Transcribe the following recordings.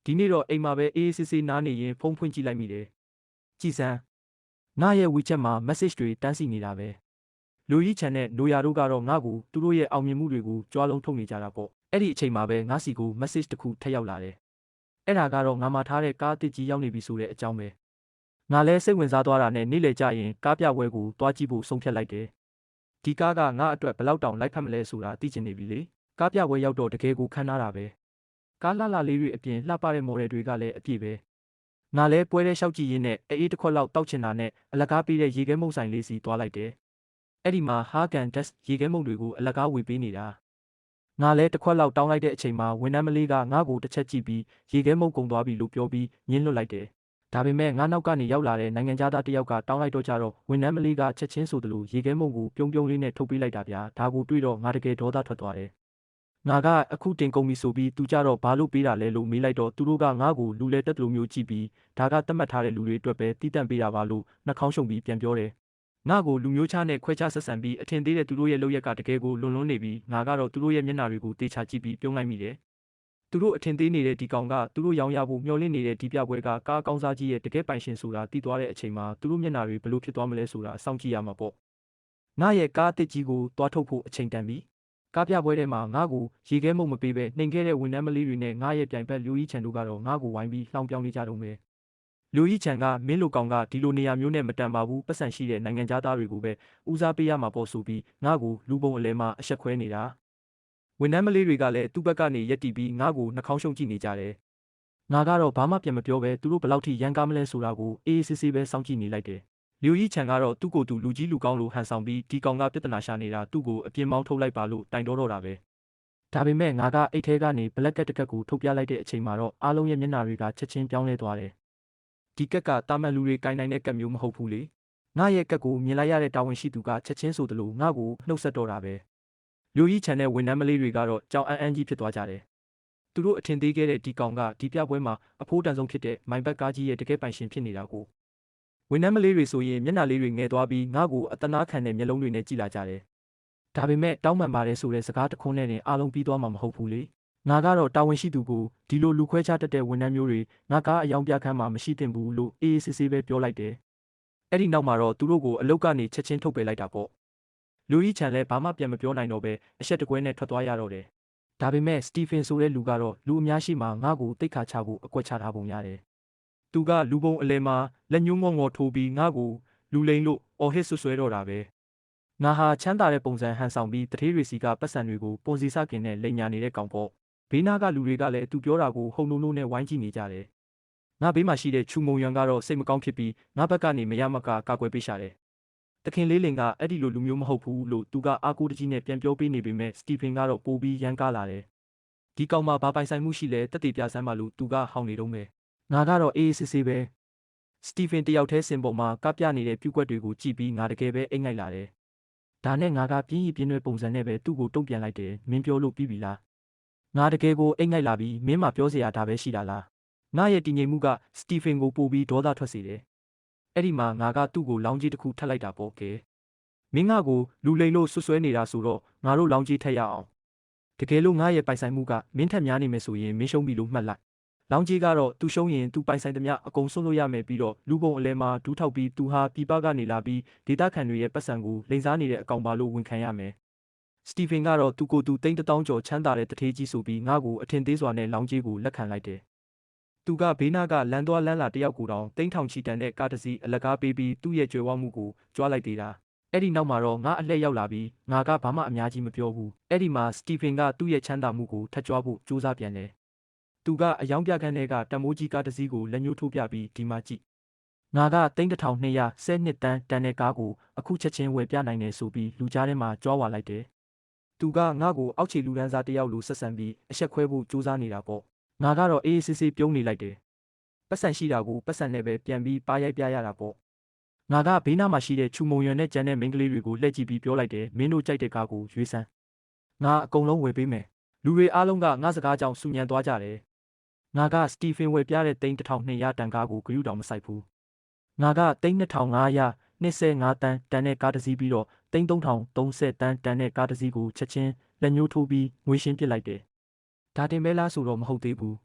ဒီနေ့တော့အိမ်မှာပဲအေးဆေးဆေးနားနေရင်ဖုန်းဖွင့်ကြည့်လိုက်မိတယ်ကြည်စမ်းငါရဲ့ WeChat မှာ message တွေတန်းစီနေတာပဲလူကြီးချန်နဲ့နိုယာတို့ကတော့ငါ့ကိုသူတို့ရဲ့အောင်မြင်မှုတွေကိုကြွားလုံးထုတ်နေကြတာပေါ့အဲ့ဒီအချိန်မှာပဲငါစီကို message တစ်ခုထပ်ရောက်လာတယ်အဲ့ဒါကတော့ငါမှထားတဲ့ကားအသစ်ကြီးရောက်နေပြီဆိုတဲ့အကြောင်းပဲငါလည်းစိတ်ဝင်စားသွားတာနဲ့နေ့လည်ကျရင်ကားပြပွဲကိုတွားကြည့်ဖို့ဆုံးဖြတ်လိုက်တယ်ဒီကားကငါအတွက်ဘယ်လောက်တောင်လိုက်ဖက်မလဲဆိုတာသိချင်နေပြီလေကားပြပွဲရောက်တော့တကယ်ကိုခမ်းနားတာပဲကားလှလှလေးတွေအပြင်လှပတဲ့မော်ဒယ်တွေကလည်းအပြည့်ပဲငါလည်းပွဲထဲလျှောက်ကြည့်ရင်းနဲ့အေးတစ်ခွက်လောက်တောက်ချင်တာနဲ့အလကားပေးတဲ့ရေခဲမုတ်ဆိုင်လေးစီသွားလိုက်တယ်အဲ့ဒီမှာဟာကန်ဒက်စ်ရေခဲမုတ်တွေကိုအလကားဝေပေးနေတာငါလည်းတစ်ခွက်လောက်တောင်းလိုက်တဲ့အချိန်မှာဝန်ထမ်းမလေးကငါ့ကိုတစ်ချက်ကြည့်ပြီးရေခဲမုတ်ကုန်သွားပြီလို့ပြောပြီးညှင်းလွတ်လိုက်တယ်ဒါပေမဲ့ငါနောက်ကနေရောက်လာတဲ့နိုင်ငံသားတစ်ယောက်ကတောင်းလိုက်တော့ကြတော့ဝန်ထမ်းမလေးကချက်ချင်းဆိုသလိုရေခဲမုတ်ကိုပြုံးပြုံးလေးနဲ့ထုတ်ပေးလိုက်တာဗျာဒါကိုတွေ့တော့ငါတကယ်ဒေါသထွက်သွားတယ်ငါကအခုတင်ကုန်ပြီဆိုပြီးသူကြတော့ဘာလို့ပေးတာလဲလို့မေးလိုက်တော့သူတို့ကငါ့ကိုလူလဲတက်တလို့မျိုးကြည့်ပြီးဒါကတတ်မှတ်ထားတဲ့လူတွေအတွက်ပဲတီးတန့်ပေးတာပါလို့နှာခေါင်းရှုံပြီးပြန်ပြောတယ်ငါ့ကိုလူမျိုးခြားနဲ့ခွဲခြားဆက်ဆံပြီးအထင်သေးတဲ့သူတို့ရဲ့လုပ်ရက်ကတကယ်ကိုလွန်လွန်းနေပြီးငါကတော့သူတို့ရဲ့မျက်နှာတွေကိုတေချာကြည့်ပြီးပြုံးလိုက်မိတယ်သူတို့အထင်သေးနေတဲ့ဒီကောင်ကသူတို့ရောင်းရဖို့မျှော်လင့်နေတဲ့ဒီပြပွဲကကားကောင်းစားကြီးရဲ့တကယ်ပိုင်ရှင်ဆိုတာသိသွားတဲ့အချိန်မှာသူတို့မျက်နှာတွေဘလို့ဖြစ်သွားမလဲဆိုတာစောင့်ကြည့်ရမှာပေါ့ငါရဲ့ကားအသစ်ကြီးကိုတွားထုတ်ဖို့အချိန်တန်ပြီကားပြပွဲထဲမှာငါ့ကိုရေခဲမုတ်မပေးပဲနှိမ်ခဲ့တဲ့ဝန်ထမ်းမလေးတွေနဲ့ငါရဲ့ပြိုင်ဘက်လူကြီးချန်တို့ကတော့ငါ့ကိုဝိုင်းပြီးလှောင်ပြောင်းနေကြတော့မယ်လူကြီးချန်ကမင်းလိုကောင်ကဒီလိုနေရာမျိုးနဲ့မတန်ပါဘူးပတ်စံရှိတဲ့နိုင်ငံသားတွေကိုပဲဦးစားပေးရမှာပေါ့ဆိုပြီးငါ့ကိုလူပုံအလဲမှာအဆက်ခွဲနေတာဝန်ထမ်းမလေးတွေကလည်းသူ့ဘက်ကနေရက်တီပြီးငါ့ကိုနှာခေါင်းရှုံကြည့်နေကြတယ်ငါကတော့ဘာမှပြန်မပြောပဲသူတို့ဘယ်လောက်ထိရန်ကားမလဲဆိုတာကိုအေးအေးဆေးဆေးပဲစောင့်ကြည့်နေလိုက်တယ်လူကြီးချန်ကတော့သူ့ကိုယ်သူလူကြီးလူကောင်းလိုဟန်ဆောင်ပြီးဒီကောင်ကပြဿနာရှာနေတာသူ့ကိုအပြင်းမောင်းထုတ်လိုက်ပါလို့တိုင်တော့တာပဲဒါပေမဲ့ငါကအိတ်ထဲကနေဘလက်ကက်တစ်ကက်ကိုထုတ်ပြလိုက်တဲ့အချိန်မှာတော့အားလုံးရဲ့မျက်နှာတွေကချက်ချင်းပြောင်းလဲသွားတယ်ဒီကက်ကတာမန်လူတွေကင်နိုင်တဲ့ကက်မျိုးမဟုတ်ဘူးလေငါရဲ့ကက်ကိုမြင်လိုက်ရတဲ့တာဝန်ရှိသူကချက်ချင်းဆိုသလိုငါ့ကိုနှုတ်ဆက်တော့တာပဲလူကြီးချန်တဲ့ဝန်ထမ်းမလေးတွေကတော့ကြောင်အန်းကြီးဖြစ်သွားကြတယ်သူတို့အထင်သေးခဲ့တဲ့ဒီကောင်ကဒီပြပွဲမှာအဖိုးတန်ဆုံးဖြစ်တဲ့မိုင်ဘက်ကားကြီးရဲ့တကယ်ပိုင်ရှင်ဖြစ်နေတာကိုဝန်ထမ်းမလေးတွေဆိုရင်မျက်နှာလေးတွေငယ်သွားပြီးငါ့ကိုအတနာခံတဲ့မျက်လုံးတွေနဲ့ကြည့်လာကြတယ်ဒါပေမဲ့တောင်းပန်ပါတယ်ဆိုတဲ့စကားတခွန်းနဲ့တင်အားလုံးပြီးသွားမှာမဟုတ်ဘူးလေငါကတော့တာဝန်ရှိသူကိုဒီလိုလူခွဲခြားတတ်တဲ့ဝန်ထမ်းမျိုးတွေငါကားအယောင်ပြခန်းမှာမရှိသင့်ဘူးလို့အေးအေးဆေးဆေးပဲပြောလိုက်တယ်အဲ့ဒီနောက်မှာတော့သူတို့ကိုအလုတ်ကနေချက်ချင်းထုတ်ပယ်လိုက်တာပေါ့လူကြီးချန်လည်းဘာမှပြန်မပြောနိုင်တော့ပဲအဆက်တကွဲနဲ့ထွက်သွားရတော့တယ်ဒါပေမဲ့စတီဖင်ဆိုတဲ့လူကတော့လူအများရှိမှငါ့ကိုတိတ်ခါချဖို့အကွက်ချထားပုံရတယ်သူကလူပုံအလဲမှာလက်ညှိုးငေါငေါထိုးပြီးငါ့ကိုလူလိန်လို့အော်ဟစ်ဆွဆွဲတော့တာပဲငါဟာချမ်းသာတဲ့ပုံစံဟန်ဆောင်ပြီးတထေးတွေစီကပတ်စံတွေကိုပုံစီစကင်နဲ့လိန်ညာနေတဲ့ကောင်ပေါ့ဘေးနားကလူတွေကလည်းသူပြောတာကိုဟုံနှုံနှုံနဲ့ဝိုင်းကြည့်နေကြတယ်ငါဘေးမှာရှိတဲ့ချူမုံရံကတော့စိတ်မကောင်းဖြစ်ပြီးငါဘက်ကနေမရမကကာကွယ်ပေးရှာတယ်တခင်လေးလင်ကအဲ့ဒီလိုလူမျိုးမဟုတ်ဘူးလို့သူကအားကိုးတကြီးနဲ့ပြန်ပြောပေးနေပေမဲ့စတီဖင်ကတော့ပိုပြီးရန်ကားလာတယ်ဒီကောင်မှဘာပိုင်ဆိုင်မှုရှိလဲတက်တေပြဆန်းမှလို့သူကဟောင်းနေတော့မယ်ငါကတော့အေးအေးဆေးဆေးပဲစတီဖင်တယောက်တည်းစင်ပေါ်မှာကပြနေတဲ့ပြူကွက်တွေကိုကြည့်ပြီးငါတကယ်ပဲအိတ်ငိုက်လာတယ်ဒါနဲ့ငါကပြင်းရပြင်းရွယ်ပုံစံနဲ့ပဲသူ့ကိုတုံ့ပြန်လိုက်တယ်မင်းပြောလို့ပြီးပြီလားငါတကယ်ကိုအိတ်ငိုက်လာပြီးမင်းမှပြောစရာဒါပဲရှိတာလားငါရဲ့တည်ငြိမ်မှုကစတီဖင်ကိုပို့ပြီးဒေါသထွက်စေတယ်အဲ့ဒီမှာငါကသူ့ကိုလောင်းကြီးတစ်ခုထပ်လိုက်တာပေါ့ကဲမင်းငါကိုလူလိန်လို့ဆွဆွဲနေတာဆိုတော့ငါတို့လောင်းကြီးထက်ရအောင်တကယ်လို့ငါရဲ့ပိုင်ဆိုင်မှုကမင်းထက်များနေမယ်ဆိုရင်မင်းရှုံးပြီလို့မှတ်လိုက်လောင်းကြီးကတော့သူရှုံးရင်သူပိုင်ဆိုင်သမျှအကုန်ဆုံးလို့ရမယ်ပြီးတော့လူပုံအလဲမှာဒူးထောက်ပြီးသူဟာပြပကနေလာပြီးဒေတာခန်တွေရဲ့ပတ်စံကိုလိန်စားနေတဲ့အကောင်ပါလို့ဝန်ခံရမယ်စတီဖင်ကတော့သူကိုယ်သူတိန်းတထောင်ကျော်ချမ်းသာတဲ့တထေးကြီးဆိုပြီးငါ့ကိုအထင်သေးစွာနဲ့လောင်းကြီးကိုလက်ခံလိုက်တယ်သူကဘေးနားကလမ်းသွားလမ်းလာတယောက်ကိုတောင်တိန်းထောင်ချီတန်တဲ့ကားတစ်စီးအလကားပေးပြီးသူ့ရဲ့ကြွယ်ဝမှုကိုကြွားလိုက်သေးတာအဲ့ဒီနောက်မှာတော့ငါအလှည့်ရောက်လာပြီးငါကဘာမှအများကြီးမပြောဘူးအဲ့ဒီမှာစတီဖင်ကသူ့ရဲ့ချမ်းသာမှုကိုထပ်ကြွားဖို့ကြိုးစားပြန်တယ်သူကအယောင်ပြခန်းထဲကတမိုးကြီးကားတစ်စီးကိုလက်ညှိုးထိုးပြပြီးဒီမှာကြည့်ငါက3212တန်းတန်တဲ့ကားကိုအခုချက်ချင်းဝယ်ပြနိုင်တယ်ဆိုပြီးလူကြားထဲမှာကြွားဝါလိုက်တယ်သူကငါ့ကိုအောက်ခြေလူဒန်းစားတယောက်လိုဆက်ဆံပြီးအဆက်ခွဲဖို့ကြိုးစားနေတာပေါ့ငါကတော့အေးအေးဆေးဆေးပြုံးနေလိုက်တယ်ပတ်စံရှိတာကိုပတ်စံနဲ့ပဲပြန်ပြီးပါရိုက်ပြရတာပေါ့ငါကဘေးနားမှာရှိတဲ့ချူမုံရွံနဲ့ကြမ်းတဲ့မိန်းကလေးတွေကိုလှည့်ကြည့်ပြီးပြောလိုက်တယ်မင်းတို့ကြိုက်တဲ့ကားကိုရွေးစမ်းငါအကုန်လုံးဝယ်ပေးမယ်လူတွေအားလုံးကငါစကားကြောင့်စူညံသွားကြတယ်ငါကစတီဖင်ဝယ်ပြတဲ့3200တန်ကားကိုဂရုတောင်မစိုက်ဘူးငါက3500 25တန်းတန်တဲ့ကားတစ်စီးပြီးတော့3330တန်းတန်တဲ့ကားတစ်စီးကိုချက်ချင်းလက်ညှိုးထိုးပြီးငွေရှင်းပစ်လိုက်တယ်ဒါတင်မဲလားဆိုတော့မဟုတ်သေးဘူး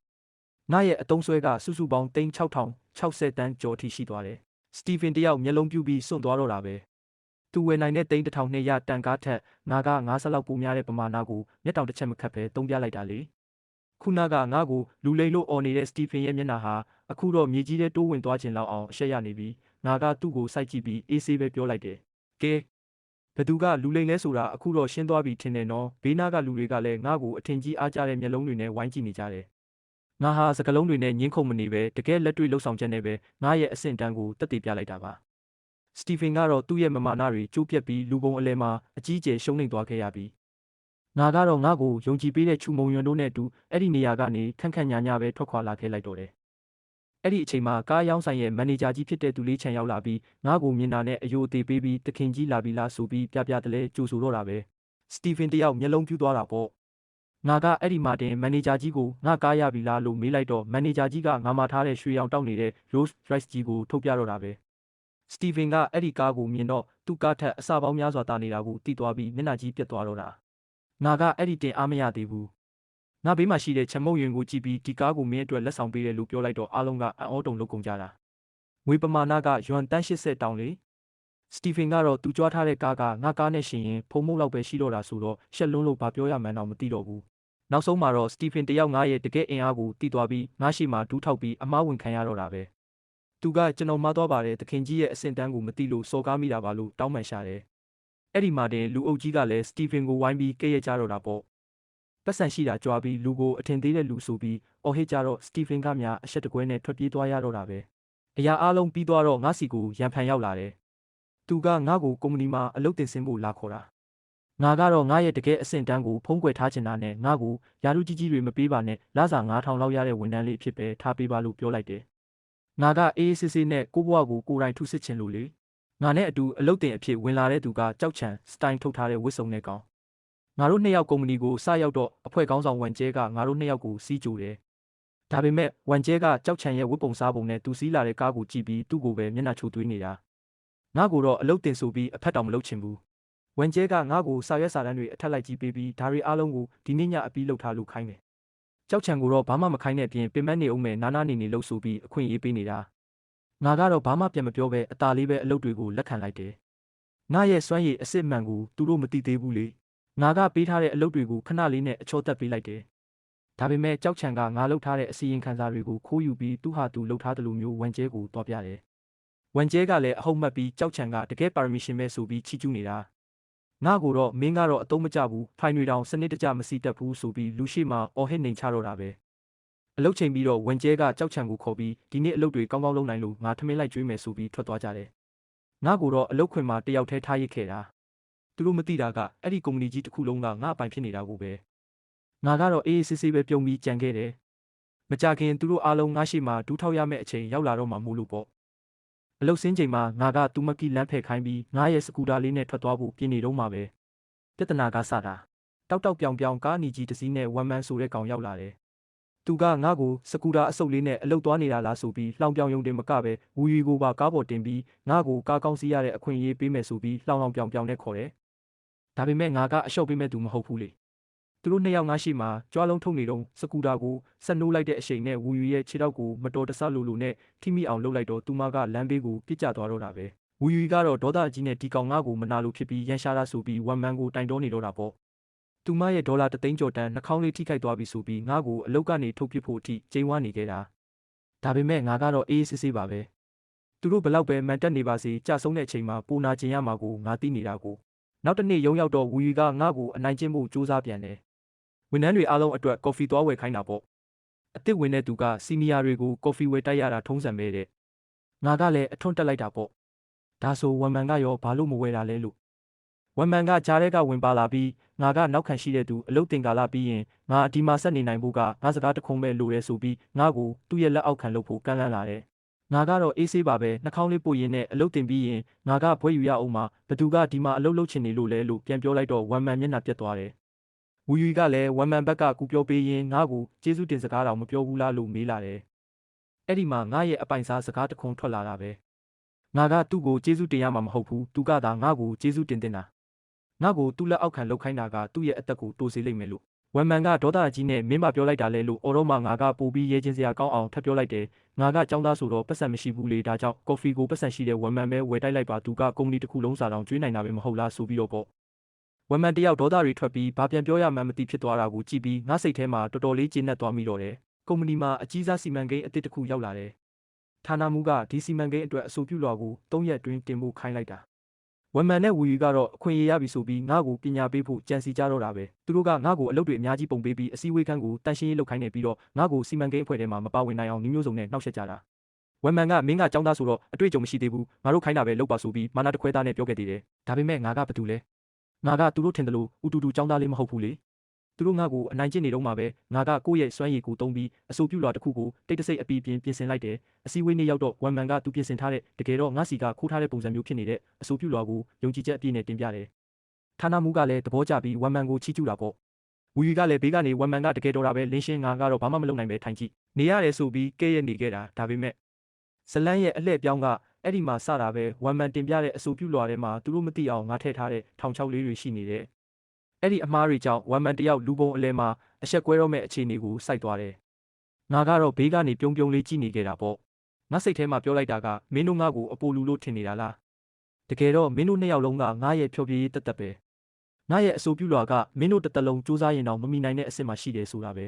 ငါရဲ့အတုံးဆွဲကစုစုပေါင်း3660တန်းကျော်ထိရှိသွားတယ်စတီဖင်တယောက်မျက်လုံးပြူပြီးစွန့်သွားတော့တာပဲသူဝယ်နိုင်တဲ့1200တန်ကားထက်ငါက90လောက်ပိုများတဲ့ပမာဏကိုမျက်တောင်တစ်ချက်မခတ်ပဲတုံးပြလိုက်တာလေခုနကငါကိုလူလိမ်လို့អော်နေတဲ့စတီဖင်ရဲ့မျက်နှာဟာအခုတော့မြေကြီးထဲတိုးဝင်သွားခြင်းလောက်အောင်အရှက်ရနေပြီငါကသူ့ကိုစိုက်ကြည့်ပြီးအေးဆေးပဲပြောလိုက်တယ်ကဲဘသူကလူလိမ်လဲဆိုတာအခုတော့ရှင်းသွားပြီထင်တယ်နော်ဘေးနားကလူတွေကလည်းငါ့ကိုအထင်ကြီးအားကြတဲ့မျက်လုံးတွေနဲ့ဝိုင်းကြည့်နေကြတယ်ငါဟာစကလုံးတွေနဲ့ညှင်းခုန်မနေပဲတကယ်လက်တွေ့လှုပ်ဆောင်ချက်နဲ့ပဲငါရဲ့အဆင့်တန်းကိုတက်တည်ပြလိုက်တာပါစတီဖင်ကတော့သူ့ရဲ့မမာနတွေကျိုးပြက်ပြီးလူပုံအလဲမှာအကြီးအကျယ်ရှုံးနိမ့်သွားခဲ့ရပြီငါကတော့ငါ့ကိုယုံကြည်ပေးတဲ့ချူမုံရွံတို့နဲ့အတူအဲ့ဒီနေရာကနေခန့်ခန့်ညာညာပဲထွက်ခွာလာခဲ့လိုက်တော့တယ်အဲ့ဒီအချိန်မှာကားရောင်းဆိုင်ရဲ့မန်နေဂျာကြီးဖြစ်တဲ့သူလေးချန်ရောက်လာပြီးငါ့ကိုမြင်တာနဲ့အယိုအသေးပေးပြီးတခင်ကြီးလာပြီလားဆိုပြီးပြပြတလဲကြိုဆိုတော့တာပဲစတီဖင်တယောက်မျက်လုံးပြူးသွားတာပေါ့ငါကအဲ့ဒီမှာတင်မန်နေဂျာကြီးကိုငါကားရပြီလားလို့မေးလိုက်တော့မန်နေဂျာကြီးကငါမှာထားတဲ့ရွှေရောင်တောက်နေတဲ့ Rolls Royce ကြီးကိုထုတ်ပြတော့တာပဲစတီဖင်ကအဲ့ဒီကားကိုမြင်တော့သူ့ကားထက်အစပေါင်းများစွာတာနေတာကိုသိသွားပြီးမျက်နှာကြီးပြက်သွားတော့တာငါကအဲ့ဒီတင်အားမရသေးဘူးငါဘေးမှာရှိတဲ့ချမုတ်ရင်ကိုကြည့်ပြီးဒီကားကိုမင်းအတွက်လက်ဆောင်ပေးတယ်လို့ပြောလိုက်တော့အားလုံးကအံ့ဩတုန်လှုပ်ကုန်ကြတာငွေပမာဏကယွမ်တန်း80တောင်လေစတီဖင်ကတော့သူကြွားထားတဲ့ကားကငါကားနဲ့ရှင်ရင်ဖုံမုတ်လောက်ပဲရှိတော့တာဆိုတော့ရှက်လွန်းလို့ဘာပြောရမှန်းတော့မသိတော့ဘူးနောက်ဆုံးမှာတော့စတီဖင်တယောက်ငါရဲ့တကယ်အင်အားကိုတီးသွားပြီးငါရှိမှဒူးထောက်ပြီးအမားဝင်ခံရတော့တာပဲသူကကျွန်တော်မှားသွားပါတယ်သခင်ကြီးရဲ့အဆင့်တန်းကိုမသိလို့စော်ကားမိတာပါလို့တောင်းပန်ရှာတယ်အဲ့ဒီမှာတင်လူအုပ်ကြီးကလည်းစတီဖင်ကိုဝိုင်းပြီးကဲ့ရဲ့ကြတော့တာပေါ့ပတ်စံရှိတာကြွားပြီးလူကိုအထင်သေးတဲ့လူဆိုပြီးအော်ဟစ်ကြတော့စတီဖင်ကများအဆက်တကွဲနဲ့ထွက်ပြေးသွားရတော့တာပဲအရာအားလုံးပြီးသွားတော့ငါစီကိုရန်ဖန်ရောက်လာတယ်သူကငါ့ကိုကုမ္ပဏီမှာအလုပ်တင်ဆင်းဖို့လာခေါ်တာငါကတော့ငါရဲ့တကယ်အဆင့်တန်းကိုဖုံးကွယ်ထားချင်တာနဲ့ငါ့ကိုယာရုကြီးကြီးတွေမပေးပါနဲ့လစာ9000လောက်ရတဲ့ဝန်ထမ်းလေးဖြစ်ပဲထားပေးပါလို့ပြောလိုက်တယ်ငါကအေးအေးဆေးဆေးနဲ့ကိုဘွားကိုကိုယ်တိုင်ထုစစ်ချင်လို့လေငါနဲ့အတူအလုပ်တင်အဖြစ်ဝင်လာတဲ့သူကကြောက်ချံစတိုင်ထုတ်ထားတဲ့ဝတ်စုံနဲ့ကောင်ငါတို့နှစ်ယောက်ကုမ္ပဏီကိုစရောက်တော့အဖွဲ့ခေါင်းဆောင်ဝန်ကျဲကငါတို့နှစ်ယောက်ကိုစီးကြိုတယ်ဒါပေမဲ့ဝန်ကျဲကကြောက်ချံရဲ့ဝတ်ပုံစားပုံနဲ့သူစီးလာတဲ့ကားကိုကြည့်ပြီးသူ့ကိုပဲမျက်နှာချိုသွေးနေတာငါ့ကိုတော့အလုပ်တင်ဆိုပြီးအဖက်တောင်မလုပ်ချင်ဘူးဝန်ကျဲကငါ့ကိုစာရွက်စာတမ်းတွေအထက်လိုက်ကြီးပေးပြီးဒါတွေအားလုံးကိုဒီနေ့ညအပြီးလုပ်ထားလို့ခိုင်းတယ်ကြောက်ချံကိုတော့ဘာမှမခိုင်းတဲ့အပြင်ပင်မနေအောင်မဲ့နားနားနေလို့ဆိုပြီးအခွင့်အရေးပေးနေတာငါကတော့ဘာမှပြန်မပြောပဲအသာလေးပဲအလုပ်တွေကိုလက်ခံလိုက်တယ်ငါရဲ့စွမ်းရည်အစစ်မှန်ကိုသူတို့မသိသေးဘူးလေငါကပေးထားတဲ့အလုပ်တွေကိုခဏလေးနဲ့အချောတက်ပေးလိုက်တယ်ဒါပေမဲ့ကြောက်ချံကငါလုပ်ထားတဲ့အစီရင်ခံစာတွေကိုခိုးယူပြီးသူ့ဟာသူလုပ်ထားတယ်လို့မျိုးဝန်ကျဲကိုတွားပြတယ်ဝန်ကျဲကလည်းအဟုတ်မှတ်ပြီးကြောက်ချံကတကယ်ပါရမီရှင်ပဲဆိုပြီးချီးကျူးနေတာငါကိုတော့မင်းကတော့အတုံးမကျဘူးဖိုင်တွေတောင်စနစ်တကျမစီတက်ဘူးဆိုပြီးလူရှိမှအော်ဟစ်နေချတော့တာပဲအလုပ်ချိန်ပြီးတော့ဝန်ကျဲကကြောက်ချံကိုခေါ်ပြီးဒီနေ့အလုပ်တွေကောင်းကောင်းလုပ်နိုင်လို့ငါထမင်းလိုက်ကျွေးမယ်ဆိုပြီးထွက်သွားကြတယ်ငါကိုတော့အလုပ်ခွင်မှာတယောက်တည်းထားရစ်ခဲ့တာသူတို့မသိတာကအဲ့ဒီကုမ္ပဏီကြီးတစ်ခုလုံးကငါအပိုင်ဖြစ်နေတာကိုပဲငါကတော့အေးအေးဆေးဆေးပဲပြုံးပြီးကြံခဲ့တယ်မကြခင်သူတို့အားလုံးငါရှိမှဒူးထောက်ရမယ့်အချိန်ရောက်လာတော့မှမို့လို့ပေါ့အလုပ်စင်းချိန်မှာငါကသူမကီလမ်းဖယ်ခိုင်းပြီးငါရဲ့စကူတာလေးနဲ့ထွက်သွားဖို့ပြင်နေတော့မှပဲပြဿနာကစတာတောက်တောက်ပြောင်ပြောင်ကားအနီကြီးတစ်စီးနဲ့ဝမ်မန်ဆိုတဲ့ကောင်ရောက်လာတယ်သူကငါ့ကိုစကူတာအဆုပ်လေးနဲ့အလုတ်သွားနေတာလားဆိုပြီးလှောင်ပြောင်ယုံတင်မကပဲဝူရီကိုပါကားပေါ်တင်ပြီးငါ့ကိုကားကောင်းစီးရတဲ့အခွင့်အရေးပေးမယ်ဆိုပြီးလှောင်ပြောင်ပြောင်နဲ့ခေါ်တယ်ဒါပေမဲ့ငါကအလျှော့ပေးမဲ့သူမဟုတ်ဘူးလေသူတို့နှစ်ယောက်ငါရှိမှကြွားလုံးထုတ်နေတော့စကူတာကိုဆက်နိုးလိုက်တဲ့အချိန်နဲ့ဝူရီရဲ့ခြေထောက်ကိုမတော်တဆလိုနဲ့ထိမိအောင်လှုပ်လိုက်တော့သူမကလမ်းဘေးကိုပြစ်ကျသွားတော့တာပဲဝူရီကတော့ဒေါသကြီးနဲ့ဒီကောင်ငါ့ကိုမနာလို့ဖြစ်ပြီးရန်ရှာတာဆိုပြီးဝမ်မန်ကိုတိုင်တောနေတော့တာပေါ့သူမရဲ့ဒေါ်လာ3သိန်းကျော်တန်းနှာခေါင်းလေးထိခိုက်သွားပြီဆိုပြီးငါ့ကိုအလုတ်ကနေထုတ်ပစ်ဖို့အထိကျိန်းဝါနေခဲ့တာဒါပေမဲ့ငါကတော့အေးအေးဆေးဆေးပါပဲသူတို့ဘလောက်ပဲမန်တက်နေပါစေကြဆုံးတဲ့အချိန်မှာပူနာကျင်ရမှာကိုငါသိနေတာကိုနောက်တစ်နေ့ရုံရောက်တော့ဝူရီကငါ့ကိုအနိုင်ကျင့်ဖို့စူးစမ်းပြန်တယ်ဝန်ထမ်းတွေအားလုံးအတွက်ကော်ဖီသွားဝယ်ခိုင်းတာပေါ့အစ်စ်ဝင်တဲ့သူကစီနီယာတွေကိုကော်ဖီဝယ်တိုက်ရတာထုံးစံပဲတဲ့ငါကလည်းအထွန်းတက်လိုက်တာပေါ့ဒါဆိုဝမ်မန်ကရောဘာလို့မဝယ်တာလဲလို့ဝမ်မန်ကကြားထဲကဝင်ပါလာပြီးငါကနောက်ခံရှိတဲ့သူအလုတ်တင်ကာလာပြီးရင်ငါဒီမှာဆက်နေနိုင်ဖို့ကငါစကားတခုံးပဲလိုရဲဆိုပြီးငါကိုသူ့ရဲ့လက်အောက်ခံလုပ်ဖို့ကန့်လန့်လာတယ်ငါကတော့အေးဆေးပါပဲနှာခေါင်းလေးပို့ရင်းနဲ့အလုတ်တင်ပြီးရင်ငါကဘွဲယူရအောင်မှာဘသူကဒီမှာအလုတ်လုပ်ချင်နေလို့လဲလို့ပြန်ပြောလိုက်တော့ဝမ်မန်မျက်နှာပြတ်သွားတယ်ဝူယူကလည်းဝမ်မန်ဘက်ကကူပြောပေးရင်းငါကိုကျေးဇူးတင်စကားတော်မပြောဘူးလားလို့မေးလာတယ်အဲ့ဒီမှာငါရဲ့အပိုင်စားစကားတခုံးထွက်လာတာပဲငါကသူ့ကိုကျေးဇူးတင်ရမှာမဟုတ်ဘူးသူကသာငါ့ကိုကျေးဇူးတင်တာငါ့ကိုသူ့လက်အောက်ခံလှုပ်ခိုင်းတာကသူ့ရဲ့အသက်ကိုတိုးစေလိမ့်မယ်လို့ ဝမ်မန်ကဒေါသကြီးနဲ့မင်းမပြောလိုက်တာလဲလို့အော်တော့မှငါကပိုပြီးရဲချင်းစရာကောင်းအောင်ထပ်ပြောလိုက်တယ်ငါကចောင်းသားဆိုတော့ပတ်စံမရှိဘူးလေဒါကြောင့်ကော်ဖီကိုပတ်စံရှိတဲ့ဝမ်မန်ပဲဝယ်တိုက်လိုက်ပါသူကကုမ္ပဏီတစ်ခုလုံးစာတောင်ကျွေးနိုင်တာပဲမဟုတ်လားဆိုပြီးတော့ပေါ့ဝမ်မန်တယောက်ဒေါသတွေထွက်ပြီးဘာပြန်ပြောရမှန်းမသိဖြစ်သွားတာကိုကြည့်ပြီးငါစိတ်ထဲမှာတော်တော်လေးကျေနပ်သွားမိတော့တယ်ကုမ္ပဏီမှာအကြီးစားစီမံကိန်းအသစ်တစ်ခုရောက်လာတယ်ဌာနမှူးကဒီစီမံကိန်းအတွက်အဆိုပြုလွှာကို3ရက်အတွင်းတင်ဖို့ခိုင်းလိုက်တာဝမ်မန်နဲ့ဝီယူကတော့အခွင့်အရေးရပြီဆိုပြီးငါ့ကိုပညာပေးဖို့ကြံစီကြတော့တာပဲသူတို့ကငါ့ကိုအလုပ်တွေအများကြီးပုံပေးပြီးအစည်းအဝေးခန်းကိုတန်ရှင်းရေးလုပ်ခိုင်းနေပြီးတော့ငါ့ကိုစီမံကိန်းအဖွဲ့ထဲမှာမပါဝင်နိုင်အောင်မျိုးစုံနဲ့နှောက်ယှက်ကြတာဝမ်မန်ကမင်းကចောင်းသားဆိုတော့အတွေ့အကြုံမရှိသေးဘူးငါတို့ခိုင်းတာပဲလုပ်ပါဆိုပြီးမာနာတခွဲသားနဲ့ပြောခဲ့သေးတယ်ဒါပေမဲ့ငါကဘာတူလဲငါကသူတို့ထင်တယ်လို့ဦးတူတူចောင်းသားလေးမဟုတ်ဘူးလေသူတို့ငါ့ကိုအနိုင်ကျင့်နေတော့မှပဲငါကကိုယ့်ရဲ့စွမ်းရည်ကိုသုံးပြီးအဆိုပြုလွှာတစ်ခုကိုတိတ်တဆိတ်အပီပြင်ဆင်လိုက်တယ်အစည်းအဝေးနေ့ရောက်တော့ဝမ်မန်ကသူပြင်ဆင်ထားတဲ့တကယ်တော့ငါစီကခိုးထားတဲ့ပုံစံမျိုးဖြစ်နေတဲ့အဆိုပြုလွှာကိုယုံကြည်ချက်အပြည့်နဲ့တင်ပြတယ်ဌာနမှူးကလည်းသဘောကျပြီးဝမ်မန်ကိုချီးကျူးတာပေါ့ဝီဝီကလည်းဘေးကနေဝမ်မန်ကတကယ်တော်တာပဲလင်းရှင်းငါကတော့ဘာမှမလုပ်နိုင်ပဲထိုင်ကြည့်နေရတယ်ဆိုပြီးကဲ့ရဲ့နေခဲ့တာဒါပေမဲ့ဇလန်းရဲ့အလှည့်ပြောင်းကအဲ့ဒီမှာစတာပဲဝမ်မန်တင်ပြတဲ့အဆိုပြုလွှာထဲမှာသူတို့မသိအောင်ငါထည့်ထားတဲ့ထောင်ချောက်လေးတွေရှိနေတယ်အဲ့ဒီအမားတွေကြောင့်ဝမ်မန်တယောက်လူပုံအလဲမှာအဆက်ကွဲတော့မဲ့အခြေအနေကိုစိုက်သွားတယ်ငါကတော့ဘေးကနေပြုံးပြုံးလေးကြည့်နေခဲ့တာပေါ့ငါစိတ်ထဲမှာပြောလိုက်တာကမင်းတို့ငါ့ကိုအပိုလူလို့ထင်နေတာလားတကယ်တော့မင်းတို့နှစ်ယောက်လုံးကငါရဲ့ဖြောပြေးတက်တက်ပဲငါရဲ့အဆိုပြုလွှာကမင်းတို့တစ်သက်လုံးစူးစမ်းရင်တော့မမီနိုင်တဲ့အဆင့်မှာရှိတယ်ဆိုတာပဲ